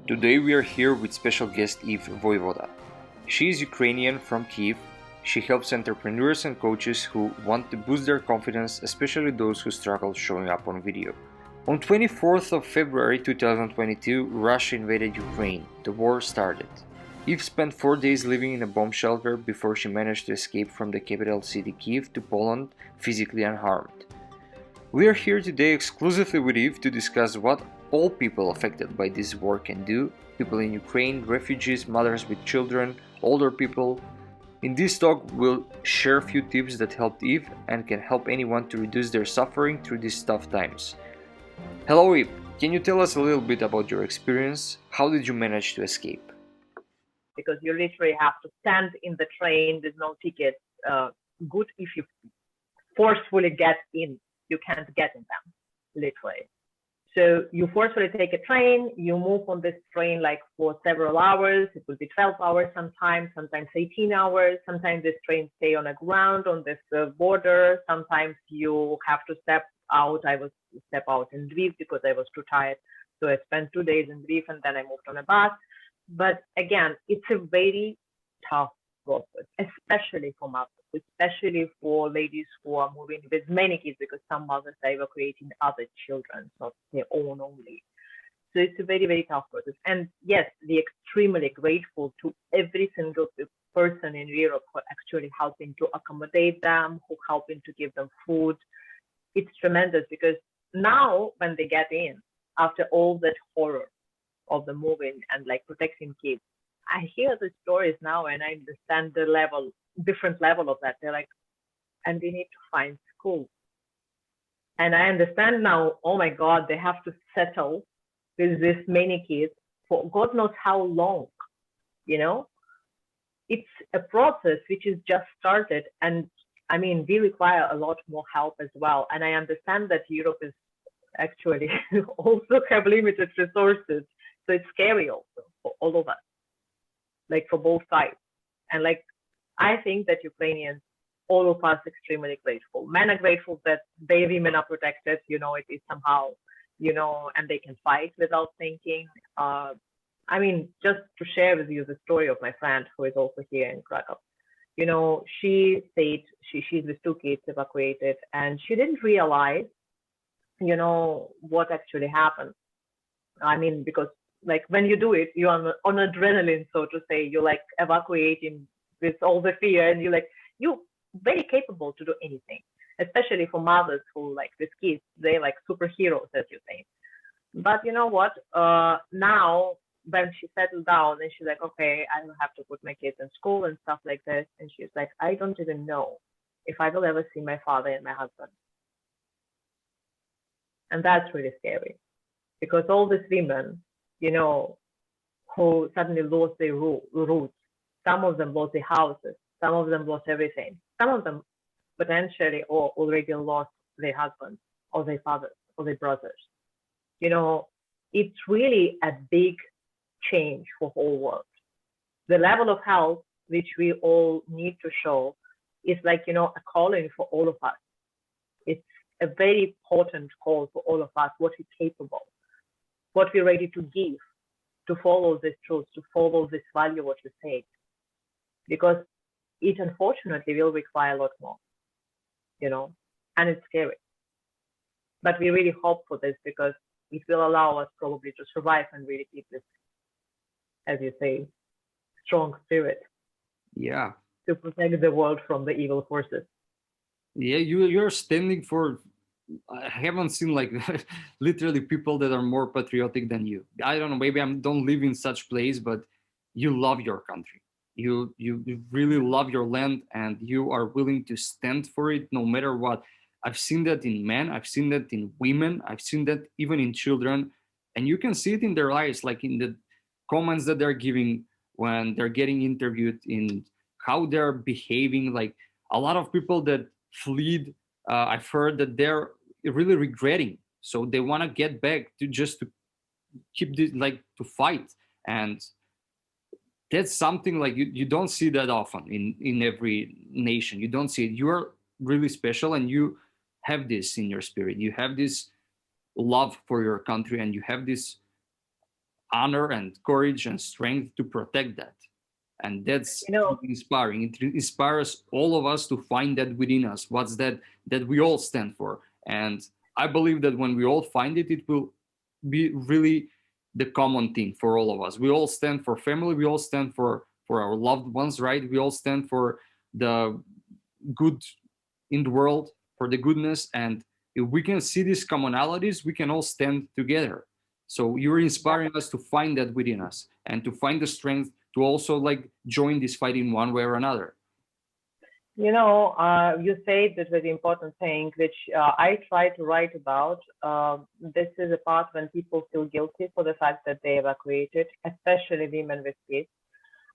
Today we are here with special guest Eve Voyevoda. She is Ukrainian from Kyiv. She helps entrepreneurs and coaches who want to boost their confidence, especially those who struggle showing up on video. On 24th of February 2022, Russia invaded Ukraine. The war started. Eve spent 4 days living in a bomb shelter before she managed to escape from the capital city Kyiv to Poland physically unharmed. We are here today exclusively with Eve to discuss what all people affected by this war can do: people in Ukraine, refugees, mothers with children, older people. In this talk, we'll share a few tips that helped Eve and can help anyone to reduce their suffering through these tough times. Hello Eve, can you tell us a little bit about your experience? How did you manage to escape? Because you literally have to stand in the train with no tickets. Good if you forcefully get in, you can't get in them, literally. So you forcefully take a train, you move on this train like for several hours. It will be 12 hours sometimes 18 hours. Sometimes this train stay on the ground on this border. Sometimes you have to step out. I was step out in Lviv because I was too tired. So I spent 2 days in Lviv and then I moved on a bus. But again, it's a very tough process, especially for mothers, especially for ladies who are moving with many kids, because some mothers are evacuating other children, not their own only. So it's a very, very tough process. And yes, we're extremely grateful to every single person in Europe for actually helping to accommodate them, who helping to give them food. It's tremendous because now when they get in, after all that horror of the moving and like protecting kids, I hear the stories now and I understand the different level of that. They're like, and we need to find school. And I understand now, oh my God, they have to settle with this many kids for God knows how long, you know? It's a process which is just started. And I mean, we require a lot more help as well. And I understand that Europe is actually also have limited resources. So it's scary also for all of us, like for both sides. And like, I think that Ukrainians, all of us, extremely grateful. Men are grateful that their women are protected, it is somehow, and they can fight without thinking. I mean, just to share with you the story of my friend who is also here in Krakow. She said she's with 2 kids evacuated, and she didn't realize, what actually happened. I mean, because like when you do it, you're on adrenaline, so to say. You're like evacuating with all the fear, and you're very capable to do anything, especially for mothers who like with kids, they're like superheroes, as you say. But you know what? Now when she settled down and she's like, okay, I will have to put my kids in school and stuff like this, and she's like, I don't even know if I will ever see my father and my husband. And that's really scary, because all these women, who suddenly lost their roots. Some of them lost their houses. Some of them lost everything. Some of them potentially or already lost their husbands or their fathers or their brothers. It's really a big change for the whole world. The level of help which we all need to show is like, a calling for all of us. It's a very important call for all of us, what we're capable, what we're ready to give, to follow this truth, to follow this value, what you say. Because it unfortunately will require a lot more, and it's scary. But we really hope for this because it will allow us probably to survive and really keep this, as you say, strong spirit. Yeah. To protect the world from the evil forces. Yeah, you're standing for, I haven't seen like literally people that are more patriotic than you. I don't know, maybe I don't live in such place, but you love your country. You really love your land, and you are willing to stand for it no matter what. I've seen that in men, I've seen that in women, I've seen that even in children, and you can see it in their eyes, like in the comments that they're giving when they're getting interviewed, in how they're behaving. Like a lot of people that fled, I've heard that they're really regretting, so they want to get back to just to keep this, like to fight. And that's something like you don't see that often in every nation. You don't see it. You are really special, and you have this in your spirit. You have this love for your country, and you have this honor and courage and strength to protect that. And that's You know, really inspiring. It inspires all of us to find that within us. What's that we all stand for? And I believe that when we all find it, it will be really the common thing for all of us. We all stand for family. We all stand for our loved ones, right? We all stand for the good in the world, for the goodness. And if we can see these commonalities, we can all stand together. So you're inspiring us to find that within us and to find the strength to also like join this fight in one way or another. you know, you say this very important thing, which I try to write about. This is a part when people feel guilty for the fact that they evacuated, especially women with kids.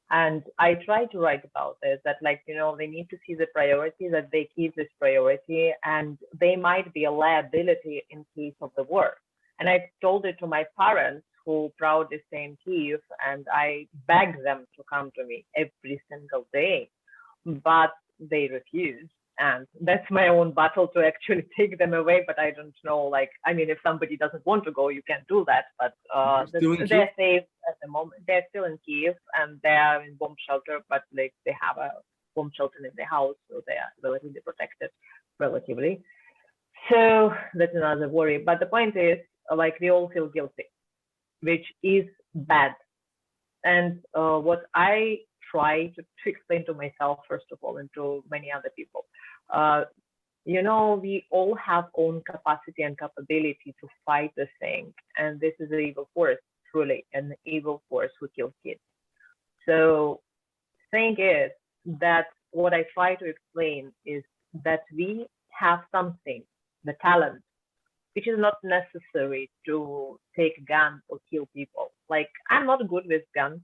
And I try to write about this, that like, you know, they need to see the priority, that they keep this priority, and they might be a liability in case of the war. And I told it to my parents who proudly stay in Kyiv, and I beg them to come to me every single day, but they refuse. And that's my own battle to actually take them away. But I don't know, like, I mean, if somebody doesn't want to go, you can do that. But they're safe at the moment. They're still in Kyiv and they're in bomb shelter, but like they have a bomb shelter in their house, so they are relatively protected, relatively. So that's another worry. But the point is, like, we all feel guilty, which is bad. And what I try to explain to myself, first of all, and to many other people, you know, we all have own capacity and capability to fight the thing. And this is an evil force, truly an evil force who kills kids. So thing is that what I try to explain is that we have something, the talent, which is not necessary to take guns or kill people. Like, I'm not good with guns.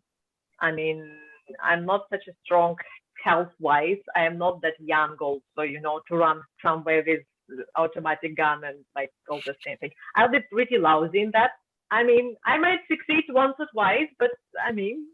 I mean, I'm not such a strong health-wise. I am not that young also, you know, to run somewhere with automatic gun and like all the same thing. I'll be pretty lousy in that. I mean, I might succeed once or twice, but I mean,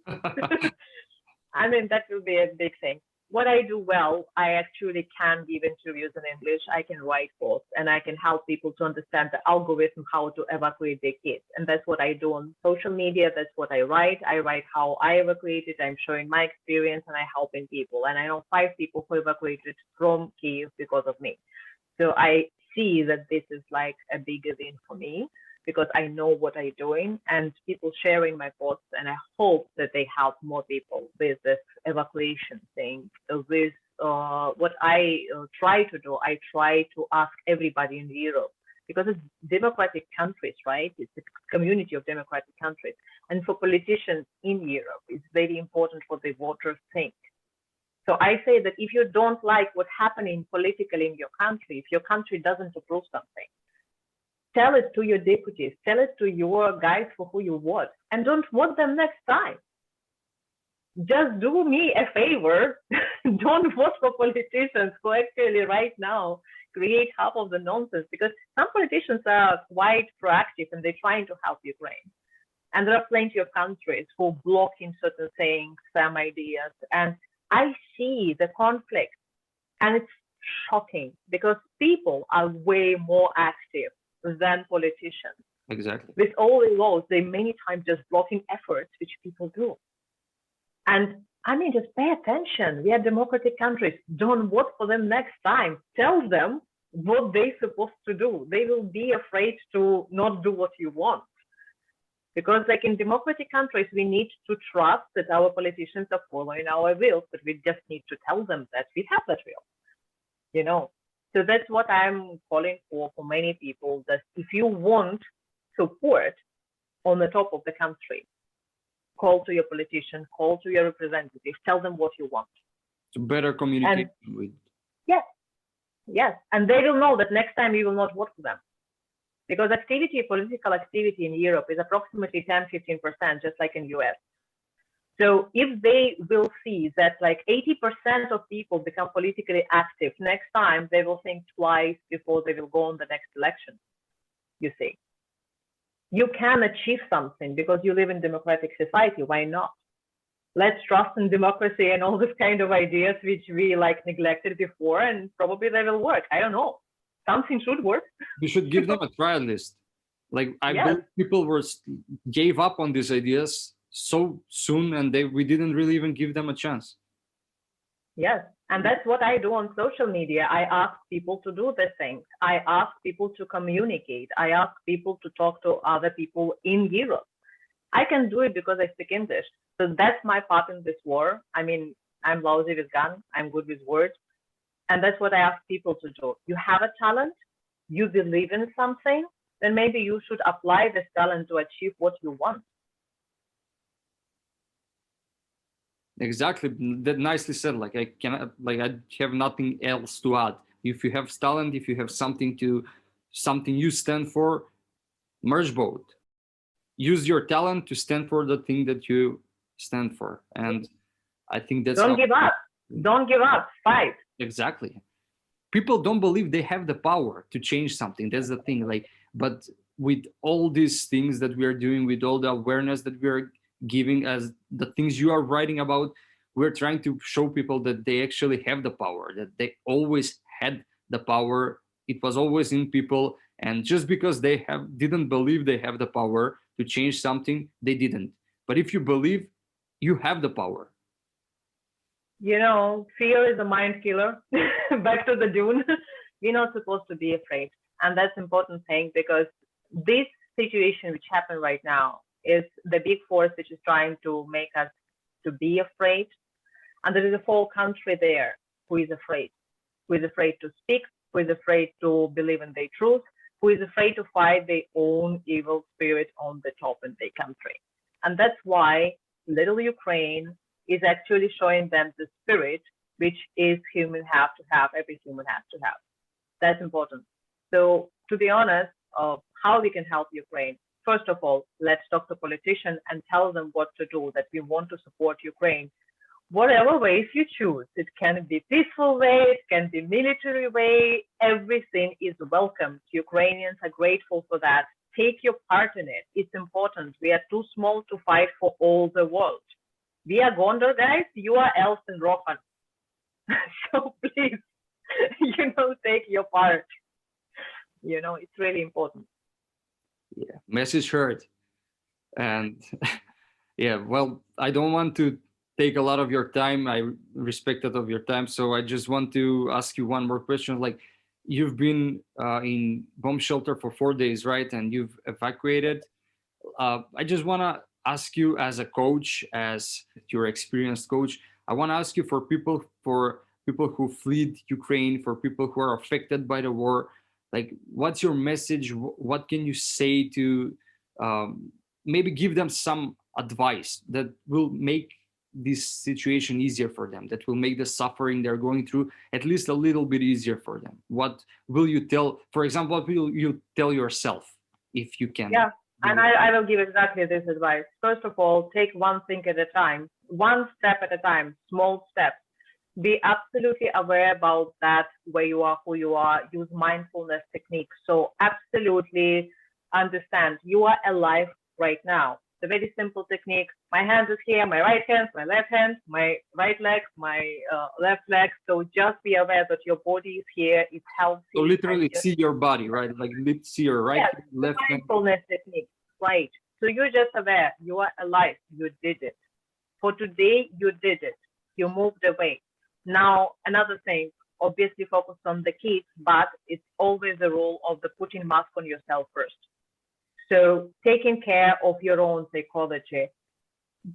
I mean, that will be a big thing. What I do well, I actually can give interviews in English. I can write posts and I can help people to understand the algorithm, how to evacuate their kids. And that's what I do on social media. That's what I write. I write how I evacuated. I'm showing my experience and I helping people. And I know 5 people who evacuated from Kyiv because of me. So I see that this is like a bigger win for me, because I know what I'm doing and people sharing my posts. And I hope that they help more people with this evacuation thing. With what I try to do, I try to ask everybody in Europe, because it's democratic countries, right? It's a community of democratic countries. And for politicians in Europe, it's very important what the voters think. So I say that if you don't like what's happening politically in your country, if your country doesn't approve something, tell it to your deputies, tell it to your guys for who you vote, and don't vote them next time. Just do me a favor. Don't vote for politicians who actually right now create half of the nonsense, because some politicians are quite proactive and they're trying to help Ukraine. And there are plenty of countries who are blocking certain things, some ideas. And I see the conflict, and it's shocking because people are way more active than politicians. Exactly. With all the laws, they many times just blocking efforts which people do. And I mean, just pay attention. We are democratic countries. Don't vote for them next time. Tell them what they're supposed to do. They will be afraid to not do what you want. Because like in democratic countries, we need to trust that our politicians are following our will, but we just need to tell them that we have that will, you know. So that's what I'm calling for many people, that if you want support on the top of the country, call to your politician, call to your representative, tell them what you want. To better communicate with. Yes, yes. And they will know that next time you will not vote for them. Because activity, political activity in Europe is approximately 10-15%, just like in US. So if they will see that like 80% of people become politically active, next time they will think twice before they will go on the next election, you see. You can achieve something because you live in democratic society. Why not? Let's trust in democracy and all this kind of ideas which we like neglected before, and probably they will work. I don't know. Something should work. You should give them a trial list. Like I Yes, believe people gave up on these ideas so soon, and we didn't really even give them a chance. yes. And that's what I do on social media. I ask people to do the things. I ask people to communicate. I ask people to talk to other people in Europe. I can do it because I speak English. So that's my part in this war. I mean, I'm lousy with gun. I'm good with words. And that's what I ask people to do. You have a talent, you believe in something, then maybe you should apply this talent to achieve what you want. Exactly, that nicely said. Like I have nothing else to add. If you have talent, if you have something you stand for, merge both. Use your talent to stand for the thing that you stand for, and I think that's Don't how. give up. Don't give up. Fight. Exactly. People don't believe they have the power to change something. That's the thing. Like, but with all these things that we are doing, with all the awareness that we are giving, as the things you are writing about, we're trying to show people that they actually have the power, that they always had the power. It was always in people, and just because they didn't believe they have the power to change something, they didn't. But if you believe, you have the power. You know, fear is a mind killer. Back to the Dune. We're not supposed to be afraid. And that's important thing, because this situation which happened right now is the big force which is trying to make us to be afraid. And there is a whole country there who is afraid to speak, who is afraid to believe in their truth, who is afraid to fight their own evil spirit on the top in their country. And that's why little Ukraine is actually showing them the spirit which is human have to have, every human has to have. That's important. So to be honest, how we can help Ukraine, first of all, let's talk to politicians and tell them what to do, that we want to support Ukraine. Whatever ways you choose, it can be peaceful way, it can be military way, everything is welcome. Ukrainians are grateful for that. Take your part in it. It's important. We are too small to fight for all the world. We are Gondor guys, you are elves and Rohan. So please, take your part. It's really important. Yeah, message heard. And yeah, well, I don't want to take a lot of your time. I respect that of your time. So I just want to ask you one more question. Like, you've been in bomb shelter for 4 days, right? And you've evacuated. I just want to ask you, as a coach, as your experienced coach, I want to ask you, for people who fled Ukraine, for people who are affected by the war, like, what's your message? What can you say to maybe give them some advice that will make this situation easier for them, that will make the suffering they're going through at least a little bit easier for them? What will you tell, for example, what will you tell yourself, if you can? Yeah, and I will give exactly this advice. First of all, take one thing at a time, one step at a time, small steps. Be absolutely aware about that, where you are, who you are. Use mindfulness techniques. So absolutely understand you are alive right now. It's a very simple technique. My hand is here, my right hand, my left hand, my right leg, my left leg. So just be aware that your body is here, it's healthy. So literally see your body, right? Like, see your right hand, left hand. Mindfulness technique, right? So you're just aware, you are alive, you did it. For today, you did it. You moved away. Now, another thing, obviously focus on the kids, but it's always the role of the putting mask on yourself first. So taking care of your own psychology.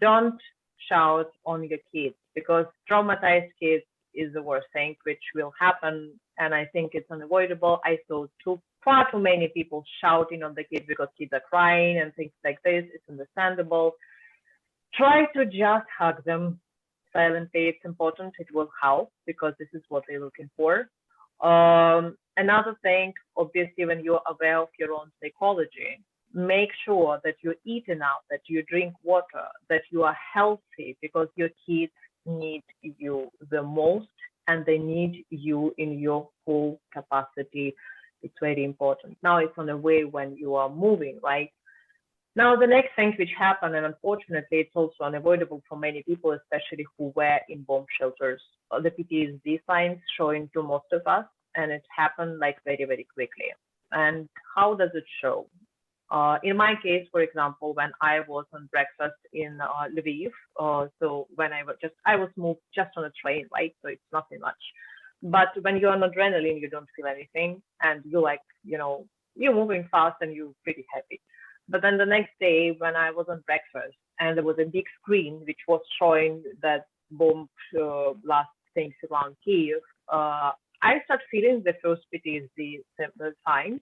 Don't shout on your kids, because traumatized kids is the worst thing which will happen. And I think it's unavoidable. I saw far too many people shouting on the kids because kids are crying and things like this. It's understandable. Try to just hug them silently. It's important. It will help, because this is what they're looking for. Another thing, obviously, when you're aware of your own psychology, make sure that you eat enough, that you drink water, that you are healthy, because your kids need you the most, and they need you in your full capacity. It's very important. Now it's on a way when you are moving, right? Now, the next thing which happened, and unfortunately, it's also unavoidable for many people, especially who were in bomb shelters, the PTSD signs showing to most of us, and it happened like very, very quickly. And how does it show? In my case, for example, when I was on breakfast in Lviv, so when I was moved just on a train, right? So it's nothing much. But when you're on adrenaline, you don't feel anything, and you like, you're moving fast and you're pretty happy. But then the next day, when I was on breakfast, and there was a big screen which was showing that bomb blast things around Kyiv, I started feeling the first PTSD signs,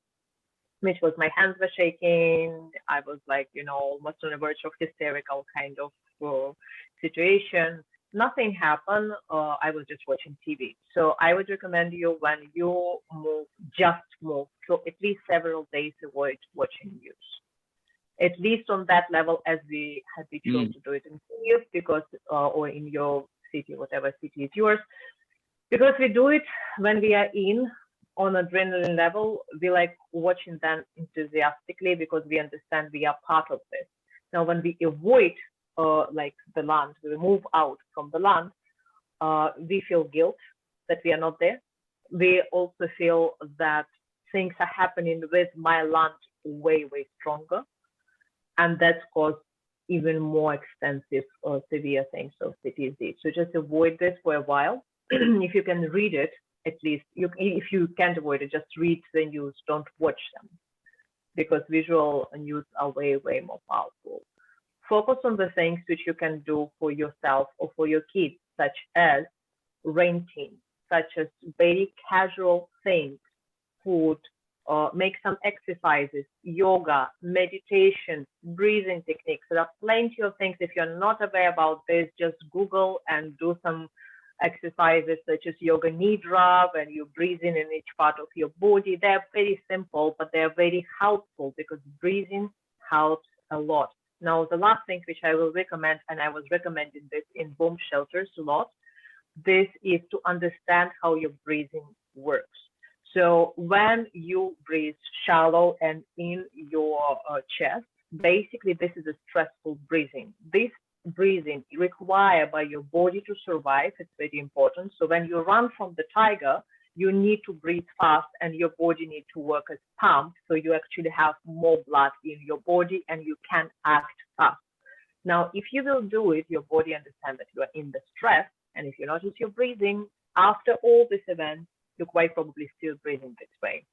which was my hands were shaking. I was like, almost on the verge of hysterical kind of situation. Nothing happened. I was just watching TV. So I would recommend you, when you move, just move. So at least several days avoid watching news. At least on that level, as we habitual to do it in Kyiv, because or in your city, whatever city is yours, because we do it when we are on adrenaline level. We like watching them enthusiastically because we understand we are part of this. Now, when we avoid like the land, we move out from the land, we feel guilt that we are not there. We also feel that things are happening with my land way, way stronger. And that's caused even more extensive or severe things of PTSD. So just avoid this for a while. If you can read it, at least, if you can't avoid it, just read the news, don't watch them, because visual news are way, way more powerful. Focus on the things which you can do for yourself or for your kids, such as renting, such as very casual things, food, make some exercises, yoga, meditation, breathing techniques. There are plenty of things. If you're not aware about this, just Google and do some exercises such as yoga nidra, when you breathe in each part of your body. They're very simple, but they're very helpful because breathing helps a lot. Now, the last thing which I will recommend, and I was recommending this in bomb shelters a lot, this is to understand how your breathing works. So when you breathe shallow and in your chest, basically this is a stressful breathing. This breathing required by your body to survive. It's very important. So when you run from the tiger, you need to breathe fast and your body needs to work as pump. So you actually have more blood in your body and you can act fast. Now, if you will do it, your body understands that you are in the stress. And if you notice your breathing after all this event, you're quite probably still breathing this way.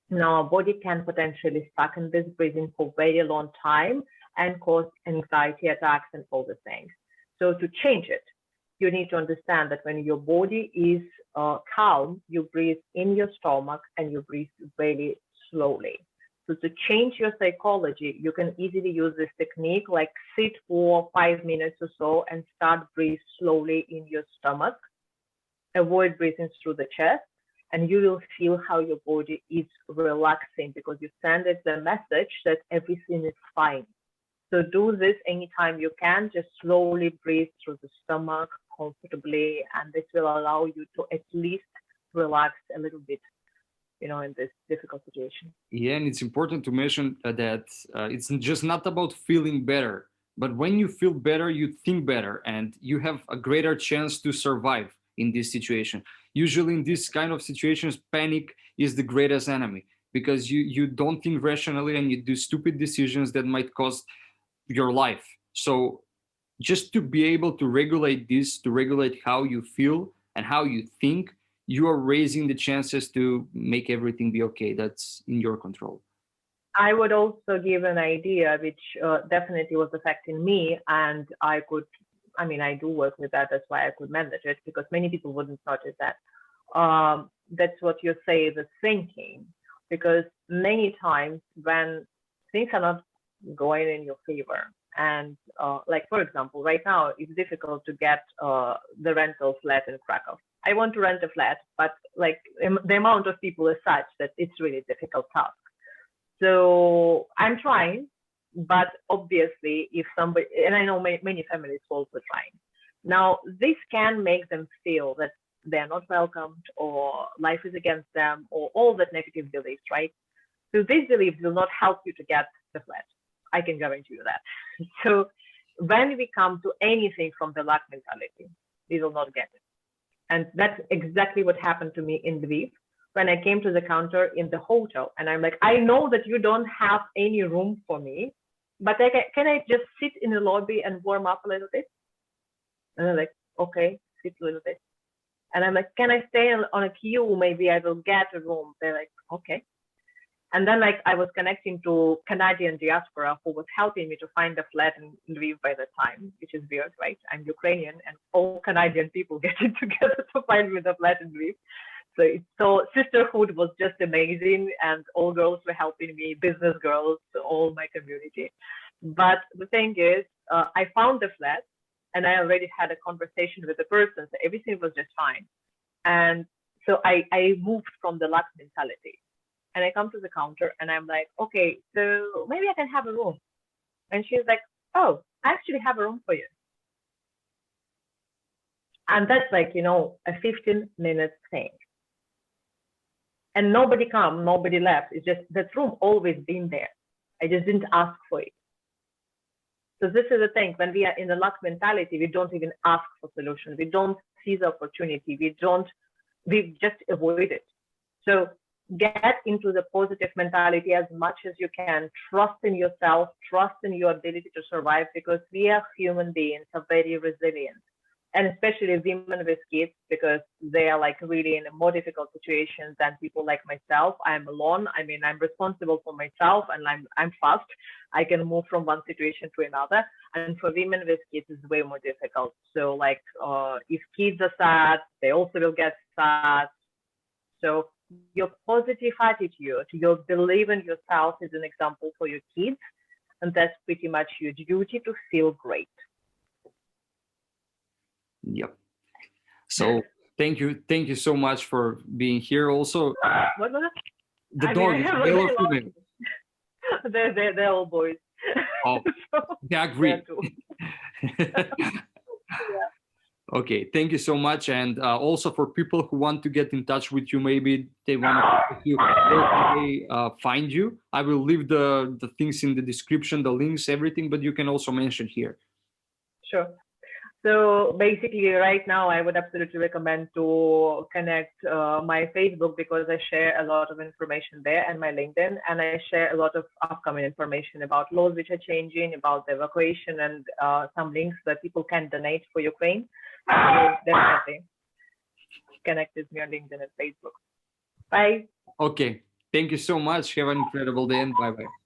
Now, our body can potentially stuck in this breathing for a very long time and cause anxiety attacks and all the things. So to change it, you need to understand that when your body is calm, you breathe in your stomach and you breathe very slowly. So to change your psychology, you can easily use this technique, like sit for 5 minutes or so and start breathe slowly in your stomach. Avoid breathing through the chest, and you will feel how your body is relaxing because you send it the message that everything is fine. So do this anytime you can, just slowly breathe through the stomach comfortably, and this will allow you to at least relax a little bit, in this difficult situation. Yeah, and it's important to mention that it's just not about feeling better, but when you feel better, you think better, and you have a greater chance to survive in this situation. Usually in this kind of situations, panic is the greatest enemy because you don't think rationally and you do stupid decisions that might cost your life. So just to be able to regulate this, to regulate how you feel and how you think, you are raising the chances to make everything be okay. That's in your control. I would also give an idea which definitely was affecting me, and I do work with that. That's why I could manage it, because many people wouldn't notice that. That's what you say, the thinking, because many times when things are not going in your favor, and like, for example, right now, it's difficult to get the rental flat in Krakow. I want to rent a flat, but like the amount of people is such that it's really a difficult task. So I'm trying, but obviously if somebody, and I know many families also trying. Now, this can make them feel that they're not welcomed or life is against them or all that negative beliefs, right? So these beliefs will not help you to get the flat. I can guarantee you that. So when we come to anything from the luck mentality, we will not get it. And that's exactly what happened to me in Lviv. when I came to the counter in the hotel, and I'm like, I know that you don't have any room for me, but can I just sit in the lobby and warm up a little bit? And they're like, okay, sit a little bit. And I'm like, can I stay on a queue? Maybe I will get a room. They're like, okay. And then like I was connecting to Canadian diaspora who was helping me to find a flat in Lviv by the time, which is weird, right? I'm Ukrainian and all Canadian people getting together to find me the flat in Lviv. So sisterhood was just amazing, and all girls were helping me, business girls, all my community. But the thing is, I found the flat and I already had a conversation with the person, so everything was just fine. And so I moved from the luck mentality. And I come to the counter and I'm like, okay, so maybe I can have a room. And she's like, oh, I actually have a room for you. And that's like, you know, a 15-minute thing. And nobody come, nobody left. It's just that room always been there. I just didn't ask for it. So this is the thing, when we are in the luck mentality, we don't even ask for solutions. We don't see the opportunity. We just avoid it. So get into the positive mentality as much as you can. Trust in yourself, trust in your ability to survive, because we are human beings, are very resilient. And especially women with kids, because they are like really in a more difficult situations than people like myself. I'm alone. I mean, I'm responsible for myself, and I'm fast. I can move from one situation to another. And for women with kids, it's way more difficult. So like, if kids are sad, they also will get sad. So your positive attitude, your belief in yourself is an example for your kids. And that's pretty much your duty to feel great. Yep. So thank you so much for being here. Also, what was it? The dog is male or female? They're all boys. Oh, So, yeah, agree. yeah. Okay, thank you so much. And also for people who want to get in touch with you, maybe they want to talk with you, where can they find you? I will leave the things in the description, the links, everything, but you can also mention here. Sure. So basically right now I would absolutely recommend to connect my Facebook, because I share a lot of information there, and my LinkedIn, and I share a lot of upcoming information about laws which are changing, about the evacuation, and some links that people can donate for Ukraine. So definitely connect with me on LinkedIn and Facebook. Bye. Okay, thank you so much. Have an incredible day, and bye-bye.